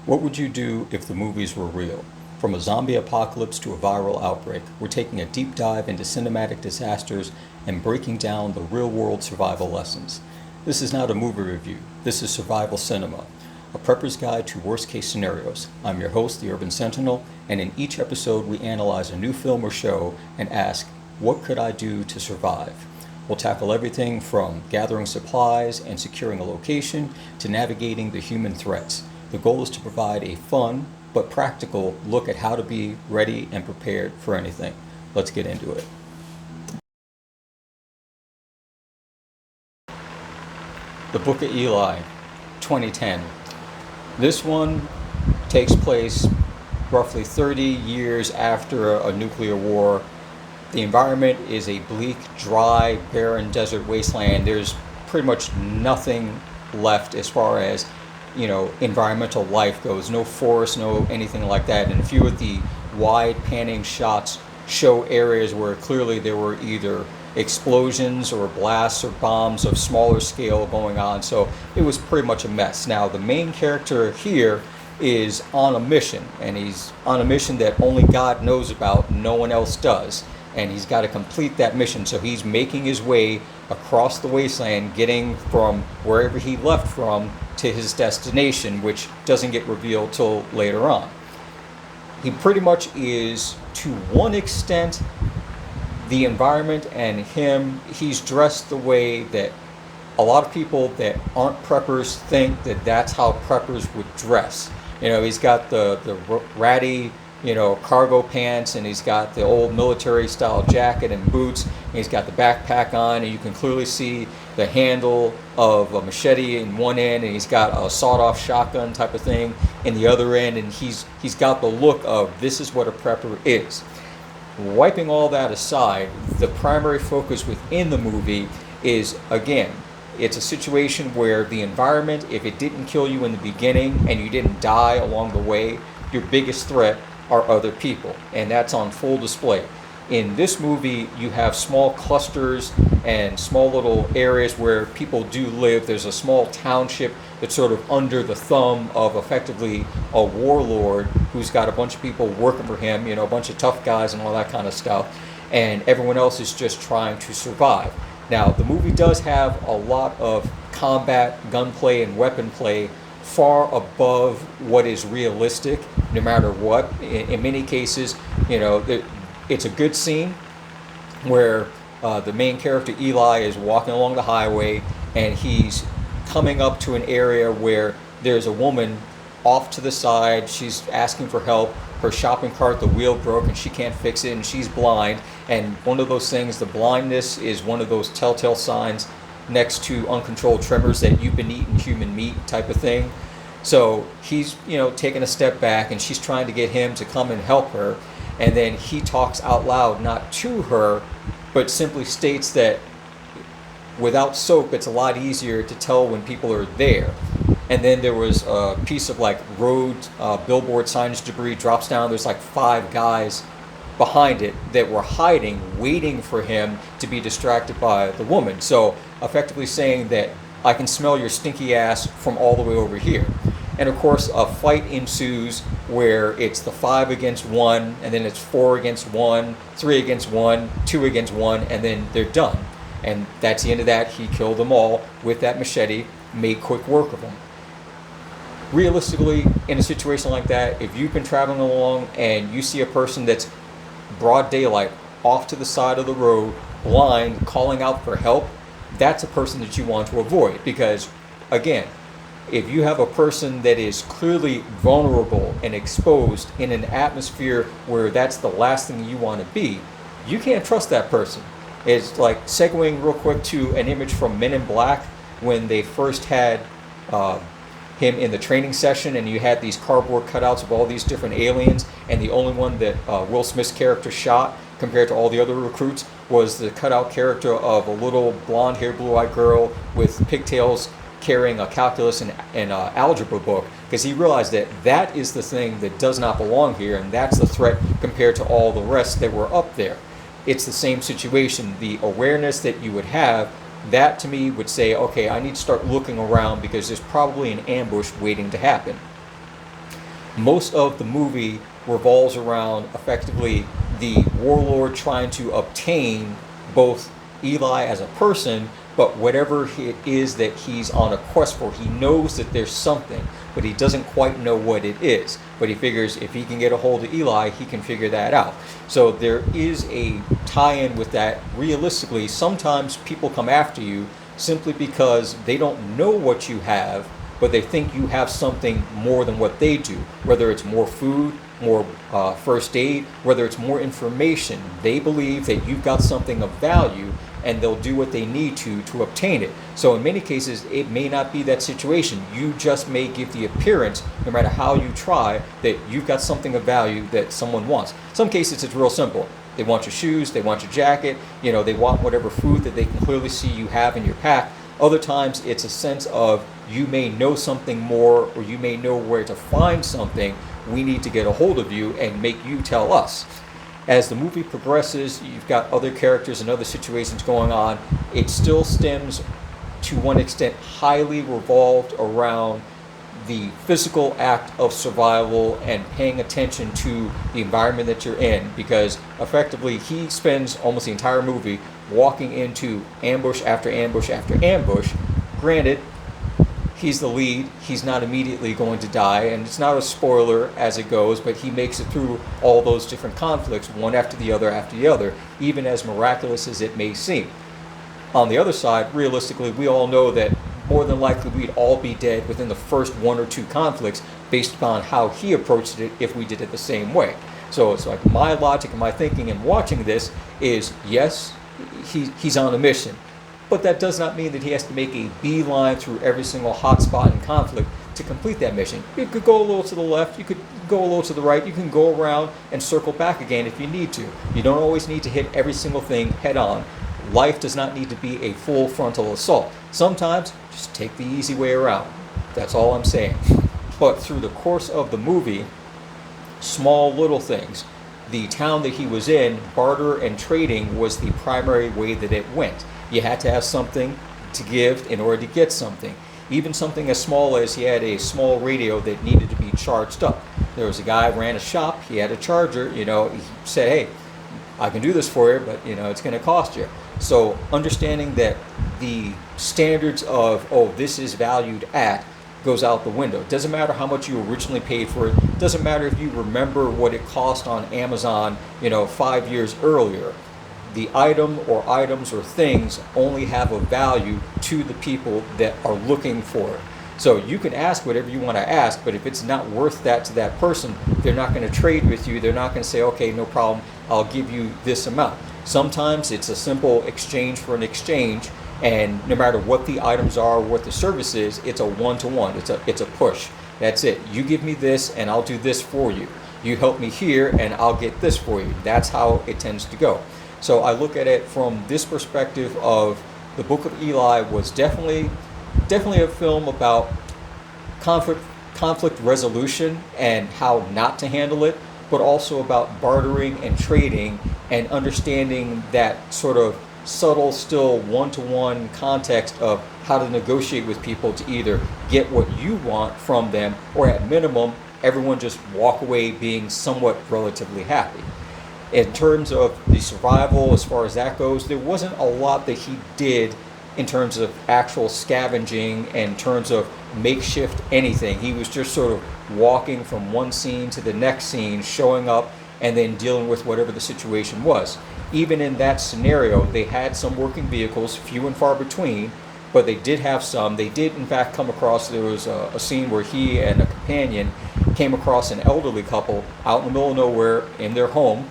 What would you do if the movies were real? From a zombie apocalypse to a viral outbreak, we're taking a deep dive into cinematic disasters and breaking down the real-world survival lessons. This is not a movie review. This is survival cinema, a prepper's guide to worst-case scenarios. I'm your host, the Urban Sentinel, and in each episode we analyze a new film or show and ask, what could I do to survive? We'll tackle everything from gathering supplies and securing a location to navigating the human threats. The goal is to provide a fun but practical look at how to be ready and prepared for anything. Let's get into it. The Book of Eli, 2010. This one takes place roughly 30 years after a nuclear war. The environment is a bleak, dry, barren desert wasteland. There's pretty much nothing left as far as environmental life goes. No forest, no anything like that. And a few of the wide panning shots show areas where clearly there were either explosions or blasts or bombs of smaller scale going on. So it was pretty much a mess. Now the main character here is on a mission, and he's on a mission that only God knows about, no one else does. And he's got to complete that mission. So he's making his way across the wasteland, getting from wherever he left from to his destination, which doesn't get revealed till later on. He pretty much is, to one extent, the environment and him. He's dressed the way that a lot of people that aren't preppers think that that's how preppers would dress. He's got the ratty cargo pants, and he's got the old military style jacket and boots, and he's got the backpack on, and you can clearly see the handle of a machete in one end, and he's got a sawed-off shotgun type of thing in the other end, and he's got the look of this is what a prepper is. Wiping all that aside, the primary focus within the movie is, again, it's a situation where the environment, if it didn't kill you in the beginning and you didn't die along the way, your biggest threat are other people, and that's on full display. In this movie, you have small clusters and small little areas where people do live. There's a small township that's sort of under the thumb of effectively a warlord who's got a bunch of people working for him, a bunch of tough guys and all that kind of stuff, and everyone else is just trying to survive. Now, the movie does have a lot of combat, gunplay, and weapon play far above what is realistic, no matter what. In many cases, it's a good scene where the main character Eli is walking along the highway, and he's coming up to an area where there's a woman off to the side. She's asking for help. Her shopping cart, the wheel broke, and she can't fix it, and she's blind. And one of those things, the blindness is one of those telltale signs next to uncontrolled tremors that you've been eating human meat type of thing. So he's, taking a step back, and she's trying to get him to come and help her. And then he talks out loud, not to her, but simply states that without soap, it's a lot easier to tell when people are there. And then there was a piece of road billboard signage debris drops down. There's 5 guys behind it that were hiding, waiting for him to be distracted by the woman. So effectively saying that I can smell your stinky ass from all the way over here. And of course, a fight ensues where it's the 5 against 1, and then it's 4 against 1, 3 against 1, 2 against 1, and then they're done. And that's the end of that. He killed them all with that machete, made quick work of them. Realistically, in a situation like that, if you've been traveling along and you see a person that's broad daylight off to the side of the road, blind, calling out for help, that's a person that you want to avoid. Because again, if you have a person that is clearly vulnerable and exposed in an atmosphere where that's the last thing you want to be, you can't trust that person. It's like segueing real quick to an image from Men in Black when they first had him in the training session, and you had these cardboard cutouts of all these different aliens, and the only one that Will Smith's character shot compared to all the other recruits was the cutout character of a little blonde-haired, blue-eyed girl with pigtails carrying a calculus and algebra book, because he realized that that is the thing that does not belong here, and that's the threat compared to all the rest that were up there. It's the same situation. The awareness that you would have, that to me would say, okay, I need to start looking around because there's probably an ambush waiting to happen. Most of the movie revolves around effectively the warlord trying to obtain both Eli as a person, but whatever it is that he's on a quest for. He knows that there's something, but he doesn't quite know what it is. But he figures if he can get a hold of Eli, he can figure that out. So there is a tie-in with that. Realistically, sometimes people come after you simply because they don't know what you have, but they think you have something more than what they do, whether it's more food, more first aid, whether it's more information. They believe that you've got something of value, and they'll do what they need to obtain it. So in many cases, it may not be that situation. You just may give the appearance, no matter how you try, that you've got something of value that someone wants. Some cases it's real simple. They want your shoes, they want your jacket, they want whatever food that they can clearly see you have in your pack. Other times it's a sense of you may know something more, or you may know where to find something. We need to get a hold of you and make you tell us. As the movie progresses, you've got other characters and other situations going on. It still stems, to one extent, highly revolved around the physical act of survival and paying attention to the environment that you're in, because effectively he spends almost the entire movie walking into ambush after ambush after ambush. Granted, he's the lead, he's not immediately going to die, and it's not a spoiler as it goes, but he makes it through all those different conflicts, one after the other, even as miraculous as it may seem. On the other side, realistically, we all know that more than likely we'd all be dead within the first one or two conflicts based upon how he approached it if we did it the same way. So it's like my logic and my thinking in watching this is, yes, he's on a mission. But that does not mean that he has to make a beeline through every single hotspot in conflict to complete that mission. You could go a little to the left, you could go a little to the right, you can go around and circle back again if you need to. You don't always need to hit every single thing head on. Life does not need to be a full frontal assault. Sometimes, just take the easy way around. That's all I'm saying. But through the course of the movie, small little things. The town that he was in, barter and trading was the primary way that it went. You had to have something to give in order to get something. Even something as small as he had a small radio that needed to be charged up. There was a guy who ran a shop, he had a charger, he said, hey, I can do this for you, but it's going to cost you. So understanding that the standards of, this is valued at, goes out the window. It doesn't matter how much you originally paid for it. It doesn't matter if you remember what it cost on Amazon, 5 years earlier. The item or items or things only have a value to the people that are looking for it. So you can ask whatever you want to ask, but if it's not worth that to that person, they're not going to trade with you. They're not going to say, okay, no problem, I'll give you this amount. Sometimes it's a simple exchange for an exchange, and no matter what the items are, what the service is, it's a one-to-one. It's a push. That's it. You give me this, and I'll do this for you. You help me here, and I'll get this for you. That's how it tends to go. So I look at it from this perspective of the Book of Eli was definitely a film about conflict resolution and how not to handle it, but also about bartering and trading and understanding that sort of subtle, still one-to-one context of how to negotiate with people to either get what you want from them, or at minimum, everyone just walk away being somewhat relatively happy. In terms of the survival, as far as that goes, there wasn't a lot that he did in terms of actual scavenging and in terms of makeshift anything. He was just sort of walking from one scene to the next scene, showing up, and then dealing with whatever the situation was. Even in that scenario, they had some working vehicles, few and far between, but they did have some. They did, in fact, come across, there was a scene where he and a companion came across an elderly couple out in the middle of nowhere in their home,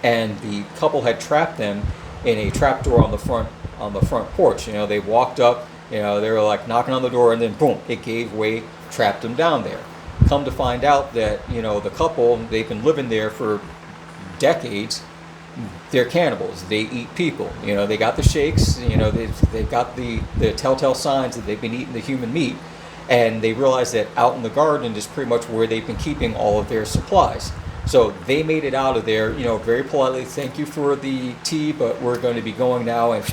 and the couple had trapped them in a trapdoor on the front porch. They walked up, they were like knocking on the door, and then boom, it gave way, trapped them down there. Come to find out that, the couple, they've been living there for decades. They're cannibals. They eat people. They got the shakes. They've got the telltale signs that they've been eating the human meat, and they realize that out in the garden is pretty much where they've been keeping all of their supplies. So they made it out of there, very politely, thank you for the tea, but we're going to be going now, and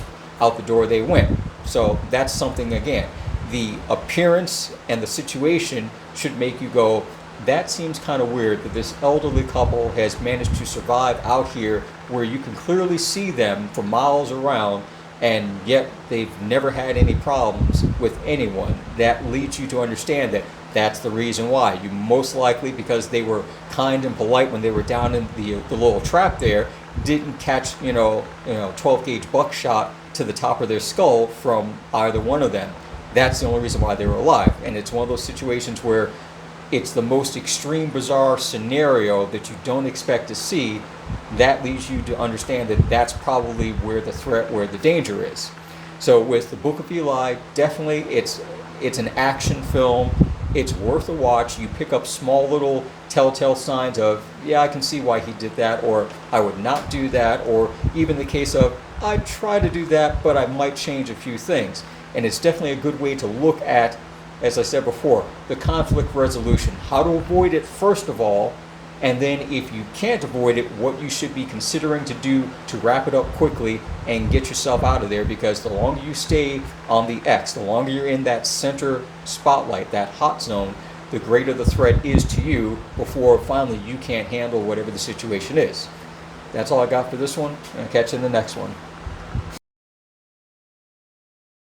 out the door they went. So that's something, again, the appearance and the situation should make you go, that seems kind of weird that this elderly couple has managed to survive out here where you can clearly see them for miles around, and yet they've never had any problems with anyone. That leads you to understand that that's the reason why. You most likely, because they were kind and polite when they were down in the little trap there, didn't catch 12 gauge buckshot to the top of their skull from either one of them. That's the only reason why they were alive. And it's one of those situations where it's the most extreme, bizarre scenario that you don't expect to see. That leads you to understand that that's probably where the threat, where the danger is. So with the Book of Eli, definitely it's an action film. It's worth a watch. You pick up small little telltale signs of, yeah, I can see why he did that, or I would not do that, or even the case of, I'd try to do that, but I might change a few things. And it's definitely a good way to look at, as I said before, the conflict resolution, how to avoid it first of all, and then if you can't avoid it, what you should be considering to do to wrap it up quickly and get yourself out of there, because the longer you stay on the X, the longer you're in that center spotlight, that hot zone, the greater the threat is to you before finally you can't handle whatever the situation is. That's all I got for this one. I'll catch you in the next one.